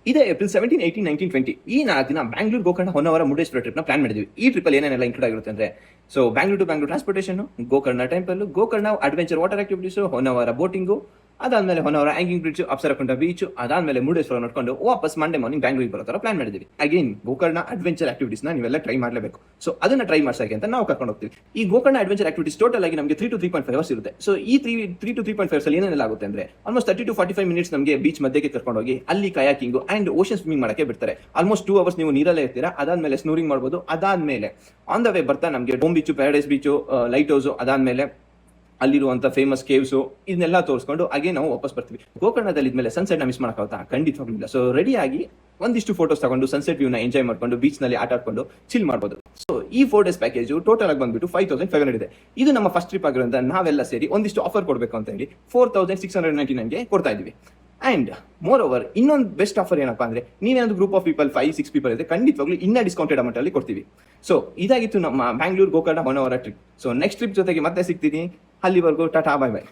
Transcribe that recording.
ಇದೇ ಏಪ್ರಿಲ್ 17, 18, 19, 20 ಈ 4 ದಿನ ಬ್ಯಾಂಗ್ಳೂರ್, ಗೋಕರ್ಣ, ಹೊನ್ನಾವರ, ಮುರುಡೇಶ್ವರ ಟ್ರಿಪ್ನ ಪ್ಲಾನ್ ಮಾಡಿದ್ವಿ. ಈ ಟ್ರಿಪ್ಪಲ್ಲಿ ಏನೇನೆಲ್ಲ ಇನ್ಕ್ಲೂಡ್ ಆಗಿರುತ್ತೆ ಅಂದ್ರೆ, so Bangalore to Bangalore transportation, Gokarna temple, Gokarna adventure water activities, Honnavar boating, ಅದಾದ್ಮೇಲೆ Honnavar hanging bridge, Apsarakonda beach, ಅದಾದ್ಮೇಲೆ ಮುರುಡೇಶ್ವರ ನೋಡ್ಕೊಂಡು ವಾಪಸ್ ಮಂಡೇ ಮಾರ್ನಿಂಗ್ ಬ್ಯಾಂಗ್ಳೂರಿಗೆ ಬರೋ ತರ ಪ್ಲಾನ್ ಮಾಡಿದ್ವಿ. ಅಗೇನ್ ಗೋಕರ್ಣ ಅಡ್ವೆಂಚರ್ ಆಕ್ಟಿವಿಟೀಸ್ ನೀವೆಲ್ಲ ಟ್ರೈ ಮಾಡಲೇಬೇಕು. ಸೊ ಅದನ್ನ ಟ್ರೈ ಮಾಡ್ಸಕ್ಕೆ ಅಂತ ನಾವು ಕರ್ಕೊಂಡು ಹೋಗ್ತೀವಿ. ಈ ಗೋಕರ್ಣ ಅಡ್ವೆಂಚರ್ ಆಕ್ಟಿವಿಟೀಸ್ ಟೋಟಲ್ ಆಗಿ ನಮಗೆ 3 to 3.5 ಅವರ್ಸ್ ಇರುತ್ತೆ. ಸೊ ಈ 3 to 3.5 ಅವರ್ಸ್ ಅಲ್ಲಿ ಏನೆಲ್ಲ ಆಗುತ್ತೆ ಅಂದ್ರೆ, ಆಲ್ಮೋಸ್ಟ್ 30 to 45 ಮಿನಿಟ್ಸ್ ನಮಗೆ ಬೀಚ್ ಮಧ್ಯಕ್ಕೆ ಕರ್ಕೊಂಡು ಹೋಗಿ ಅಲ್ಲಿ ಕಯಾಕಿಂಗ್ ಅಂಡ್ ಓಷನ್ ಸ್ವಿಮ್ಮಿಂಗ್ ಮಾಡಕ್ಕೆ ಬಿಡ್ತಾರೆ. ಆಲ್ಮೋಸ್ಟ್ 2 ಅವರ್ಸ್ ನೀವು ನೀರಲ್ಲೇ ಇರ್ತೀರಾ. ಅದಾದ್ಮೇಲೆ ಸ್ನೂರಿಂಗ್ ಮಾಡ್ಬೋದು. ಅದಾದ್ಮೇಲೆ ಆನ್ ದ ವೇ ಬರ್ತಾ ನಮಗೆ dome beach, paradise beach, light house, ಅದಾದ್ಮೇಲೆ ಅಲ್ಲಿರುವಂತ ಫೇಮಸ್ ಕೇವ್ಸ್ ಇದನ್ನೆಲ್ಲ ತೋರಿಸ್ಕೊಂಡು ಹಾಗೆ ನಾವು ವಾಪಸ್ ಬರ್ತೀವಿ. ಗೋಕರ್ಣದಲ್ಲಿ ಇದ್ಮೇಲೆ ಸನ್ಸೆಟ್ ನ ಮಿಸ್ ಮಾಡಕ್ಕಾಗುತ್ತಾ? ಖಂಡಿತವಾಗ್ಲೂ ಇಲ್ಲ. ಸೊ ರೆಡಿ ಆಗಿ ಒಂದಿಷ್ಟು ಫೋಟೋಸ್ ತಗೊಂಡು ಸನ್ಸೆಟ್ ವ್ಯೂ ನ ಎಂಜಾಯ್ ಮಾಡ್ಕೊಂಡು ಬೀಚ್ ನಲ್ಲಿ ಆಟ ಆಡ್ಕೊಂಡು ಚಿಲ್ ಮಾಡಬಹುದು. ಸೊ ಈ 4 days ಪ್ಯಾಕೇಜ್ ಟೋಟಲ್ ಆಗಿ ಬಂದ್ಬಿಟ್ಟು 5500 ಇದೆ. ಇದು ನಮ್ಮ ಫಸ್ಟ್ ಟ್ರಿಪ್ ಆಗಿರೋದ್ರಿಂದ ನಾವೆಲ್ಲ ಸೇರಿ ಒಂದಿಷ್ಟು ಆಫರ್ ಕೊಡಬೇಕು ಅಂತ ಹೇಳಿ 4699 ಗೆ ಕೊಡ್ತಾ ಇದೀವಿ. ಅಂಡ್ ಮೋರ್ ಓವರ್ ಇನ್ನೊಂದು ಬೆಸ್ಟ್ ಆಫರ್ ಏನಪ್ಪಾ ಅಂದ್ರೆ, ನೀವೇನಾದ್ರು ಗ್ರೂಪ್ ಆಫ್ ಪೀಪಲ್ 5-6 ಪೀಪಲ್ ಇದೆ, ಖಂಡಿತವಾಗ್ಲೂ ಇನ್ನ ಡಿಸ್ಕೌಂಟೆಡ್ ಅಮೌಂಟ್ ಅಲ್ಲಿ ಕೊಡ್ತೀವಿ. ಸೊ ಇದಾಗಿತ್ತು ನಮ್ಮ Bangalore, Gokarna, Honnavar trip. So next trip ಜೊತೆಗೆ ಮತ್ತೆ ಸಿಗ್ತೀನಿ. ಅಲ್ಲಿವರೆಗೂ ಟಾಟಾ, ಬೈ ಬೈ.